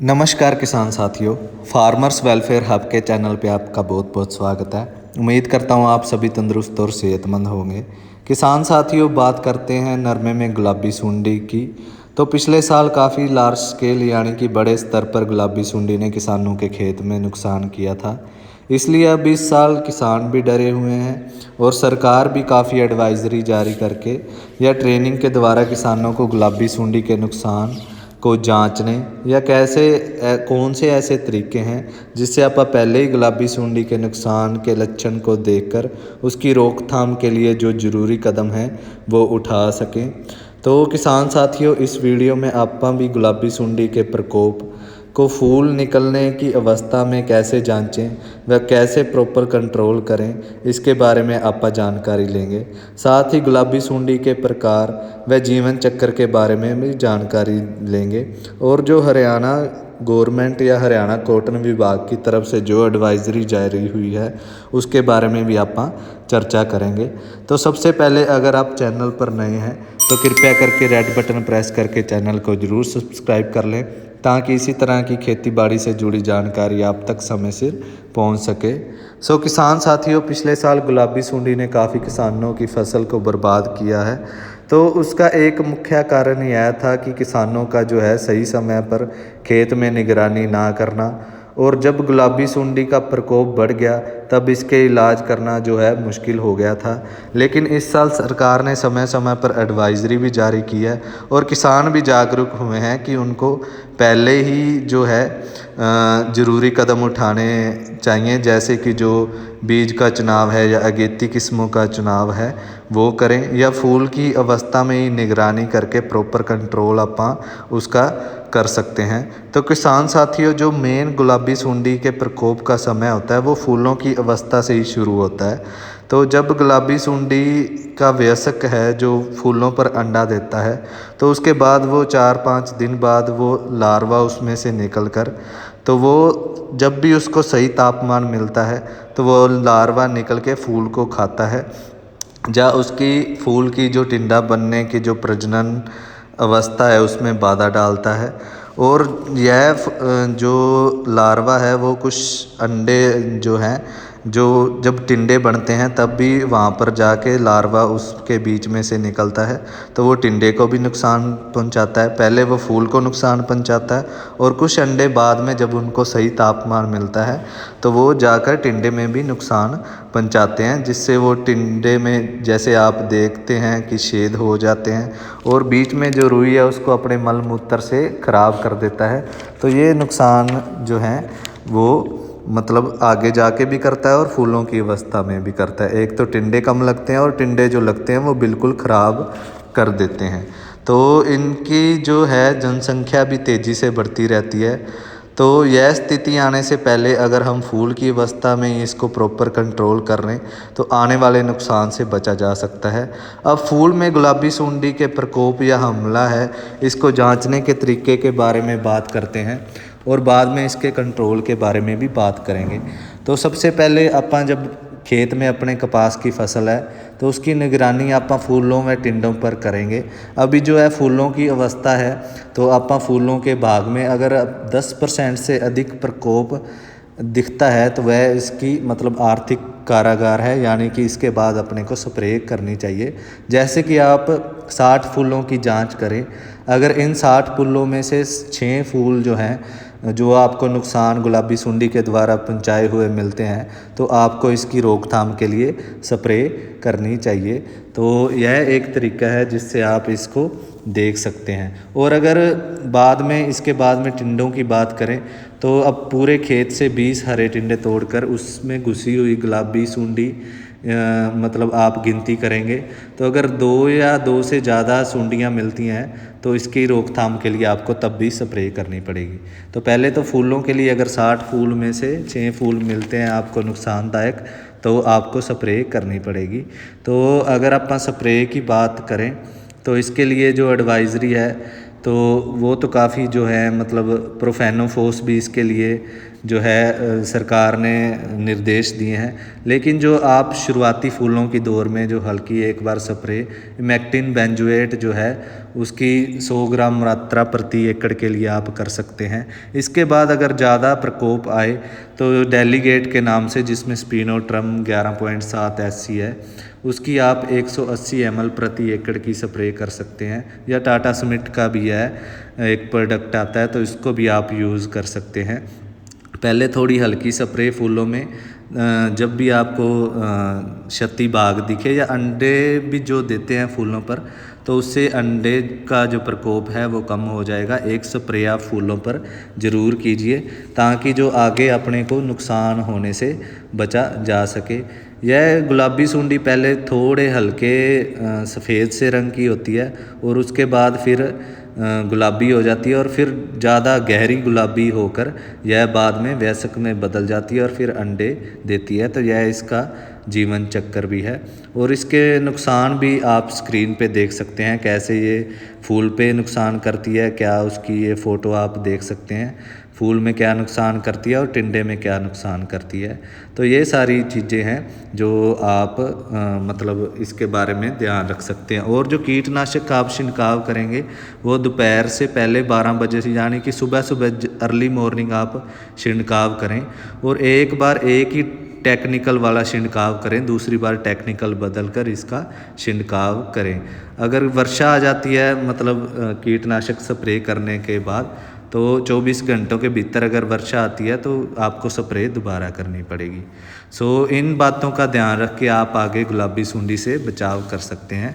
नमस्कार किसान साथियों, फार्मर्स वेलफेयर हब के चैनल पे आपका बहुत बहुत स्वागत है। उम्मीद करता हूँ आप सभी तंदुरुस्त और सेहतमंद होंगे। किसान साथियों, बात करते हैं नरमे में गुलाबी सुंडी की। तो पिछले साल काफ़ी लार्ज स्केल यानी कि बड़े स्तर पर गुलाबी सुंडी ने किसानों के खेत में नुकसान किया था। इसलिए अब इस साल किसान भी डरे हुए हैं और सरकार भी काफ़ी एडवाइजरी जारी करके या ट्रेनिंग के द्वारा किसानों को गुलाबी सुंडी के नुकसान को जांचने या कौन से ऐसे तरीके हैं जिससे आप पहले ही गुलाबी सुंडी के नुकसान के लक्षण को देखकर उसकी रोकथाम के लिए जो ज़रूरी कदम हैं वो उठा सकें। तो किसान साथियों, इस वीडियो में आप भी गुलाबी सुंडी के प्रकोप को फूल निकलने की अवस्था में कैसे जांचें व कैसे प्रॉपर कंट्रोल करें, इसके बारे में आप जानकारी लेंगे। साथ ही गुलाबी सुंडी के प्रकार व जीवन चक्र के बारे में भी जानकारी लेंगे और जो हरियाणा गवर्नमेंट या हरियाणा कॉटन विभाग की तरफ से जो एडवाइजरी जारी हुई है उसके बारे में भी आप चर्चा करेंगे। तो सबसे पहले, अगर आप चैनल पर नए हैं तो कृपया करके रेड बटन प्रेस करके चैनल को ज़रूर सब्सक्राइब कर लें ताकि इसी तरह की खेती बाड़ी से जुड़ी जानकारी आप तक समय सिर पहुंच सके। किसान साथियों, पिछले साल गुलाबी सुंडी ने काफ़ी किसानों की फसल को बर्बाद किया है। तो उसका एक मुख्य कारण यह था कि किसानों का जो है सही समय पर खेत में निगरानी ना करना, और जब गुलाबी सुंडी का प्रकोप बढ़ गया तब इसके इलाज करना जो है मुश्किल हो गया था। लेकिन इस साल सरकार ने समय समय पर एडवाइजरी भी जारी की है और किसान भी जागरूक हुए हैं कि उनको पहले ही जो है ज़रूरी कदम उठाने चाहिए, जैसे कि जो बीज का चुनाव है या अगेती किस्मों का चुनाव है वो करें, या फूल की अवस्था में ही निगरानी करके प्रॉपर कंट्रोल आप उसका कर सकते हैं। तो किसान साथियों, जो मेन गुलाबी सुंडी के प्रकोप का समय होता है वो फूलों की अवस्था से ही शुरू होता है। तो जब गुलाबी सुंडी का वयस्क है जो फूलों पर अंडा देता है, तो उसके बाद वो 4-5 दिन बाद वो लार्वा उसमें से निकल कर, तो वो जब भी उसको सही तापमान मिलता है तो वो लार्वा निकल के फूल को खाता है, या उसकी फूल की जो टिंडा बनने की जो प्रजनन अवस्था है उसमें बाधा डालता है। और यह जो लार्वा है वो कुछ अंडे जो हैं, जो जब टिंडे बनते हैं तब भी वहाँ पर जाके लार्वा उसके बीच में से निकलता है, तो वो टिंडे को भी नुकसान पहुँचाता है। पहले वो फूल को नुकसान पहुँचाता है और कुछ अंडे बाद में जब उनको सही तापमान मिलता है तो वो जाकर टिंडे में भी नुकसान पहुँचाते हैं, जिससे वो टिंडे में जैसे आप देखते हैं कि छेद हो जाते हैं और बीच में जो रुई है उसको अपने मल मूत्र से ख़राब कर देता है। तो ये नुकसान जो है वो मतलब आगे जाके भी करता है और फूलों की अवस्था में भी करता है। एक तो टिंडे कम लगते हैं और टिंडे जो लगते हैं वो बिल्कुल ख़राब कर देते हैं। तो इनकी जो है जनसंख्या भी तेज़ी से बढ़ती रहती है। तो यह स्थिति आने से पहले अगर हम फूल की अवस्था में ही इसको प्रॉपर कंट्रोल कर लें तो आने वाले नुकसान से बचा जा सकता है। अब फूल में गुलाबी सुंडी के प्रकोप या हमला है, इसको जांचने के तरीके के बारे में बात करते हैं और बाद में इसके कंट्रोल के बारे में भी बात करेंगे। तो सबसे पहले जब खेत में अपने कपास की फसल है तो उसकी निगरानी फूलों व टिंडों पर करेंगे। अभी जो है फूलों की अवस्था है तो फूलों के भाग में अगर 10% से अधिक प्रकोप दिखता है तो वह इसकी मतलब आर्थिक कारागार है, यानी कि इसके बाद अपने को स्प्रे करनी चाहिए। जैसे कि आप 60 फूलों की जांच करें, अगर इन 60 फूलों में से 6 फूल जो हैं जो आपको नुकसान गुलाबी सुंडी के द्वारा पहुंचाए हुए मिलते हैं तो आपको इसकी रोकथाम के लिए स्प्रे करनी चाहिए। तो यह एक तरीका है जिससे आप इसको देख सकते हैं। और अगर इसके बाद में टिंडों की बात करें तो अब पूरे खेत से 20 हरे टिंडे तोड़कर उसमें घुसी हुई गुलाबी सुंडी मतलब आप गिनती करेंगे तो अगर 2 या 2 से ज़्यादा सुंडियां मिलती हैं तो इसकी रोकथाम के लिए आपको तब भी स्प्रे करनी पड़ेगी। तो पहले तो फूलों के लिए अगर 60 फूल में से 6 फूल मिलते हैं आपको नुकसानदायक, तो आपको स्प्रे करनी पड़ेगी। तो अगर आप स्प्रे की बात करें तो इसके लिए जो एडवाइजरी है तो वो तो काफ़ी जो है मतलब प्रोफेनोफोस भी इसके लिए जो है सरकार ने निर्देश दिए हैं। लेकिन जो आप शुरुआती फूलों की दौर में जो हल्की एक बार स्प्रे इमेक्टिन बेंजोएट जो है उसकी 100 ग्राम मात्रा प्रति एकड़ के लिए आप कर सकते हैं। इसके बाद अगर ज़्यादा प्रकोप आए तो डेलीगेट के नाम से, जिसमें स्पिनोट्रम 11.7 SC है, उसकी आप 180 ml प्रति एकड़ की स्प्रे कर सकते हैं। या टाटा स्मिथ का भी है एक प्रोडक्ट आता है, तो इसको भी आप यूज़ कर सकते हैं। पहले थोड़ी हल्की स्प्रे फूलों में, जब भी आपको क्षति बाग दिखे या अंडे भी जो देते हैं फूलों पर, तो उससे अंडे का जो प्रकोप है वो कम हो जाएगा। एक स्प्रे आप फूलों पर ज़रूर कीजिए ताकि जो आगे अपने को नुकसान होने से बचा जा सके। यह गुलाबी सुंडी पहले थोड़े हल्के सफ़ेद से रंग की होती है और उसके बाद फिर गुलाबी हो जाती है और फिर ज़्यादा गहरी गुलाबी होकर यह बाद में वयस्क में बदल जाती है और फिर अंडे देती है। तो यह इसका जीवन चक्र भी है। और इसके नुकसान भी आप स्क्रीन पे देख सकते हैं, कैसे ये फूल पे नुकसान करती है, क्या उसकी ये फ़ोटो आप देख सकते हैं, फूल में क्या नुकसान करती है और टिंडे में क्या नुकसान करती है। तो ये सारी चीज़ें हैं जो आप मतलब इसके बारे में ध्यान रख सकते हैं। और जो कीटनाशक आप छिड़काव करेंगे वो दोपहर से पहले 12 बजे से, यानी कि सुबह सुबह अर्ली मॉर्निंग आप छिड़काव करें। और एक बार एक ही टेक्निकल वाला छिड़काव करें, दूसरी बार टेक्निकल बदल कर इसका छिड़काव करें। अगर वर्षा आ जाती है मतलब कीटनाशक स्प्रे करने के बाद, तो 24 घंटों के भीतर अगर वर्षा आती है तो आपको स्प्रे दोबारा करनी पड़ेगी। इन बातों का ध्यान रख के आप आगे गुलाबी सुंडी से बचाव कर सकते हैं।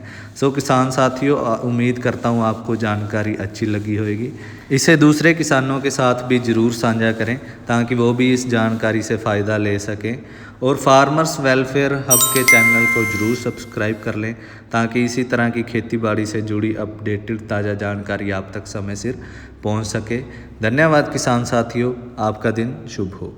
किसान साथियों, उम्मीद करता हूँ आपको जानकारी अच्छी लगी होगी। इसे दूसरे किसानों के साथ भी ज़रूर साझा करें ताकि वो भी इस जानकारी से फ़ायदा ले सकें। और फार्मर्स वेलफेयर हब के चैनल को ज़रूर सब्सक्राइब कर लें ताकि इसी तरह की खेती बाड़ी से जुड़ी अपडेटेड ताज़ा जानकारी आप तक समय सिर पहुंच सके। धन्यवाद किसान साथियों, आपका दिन शुभ हो।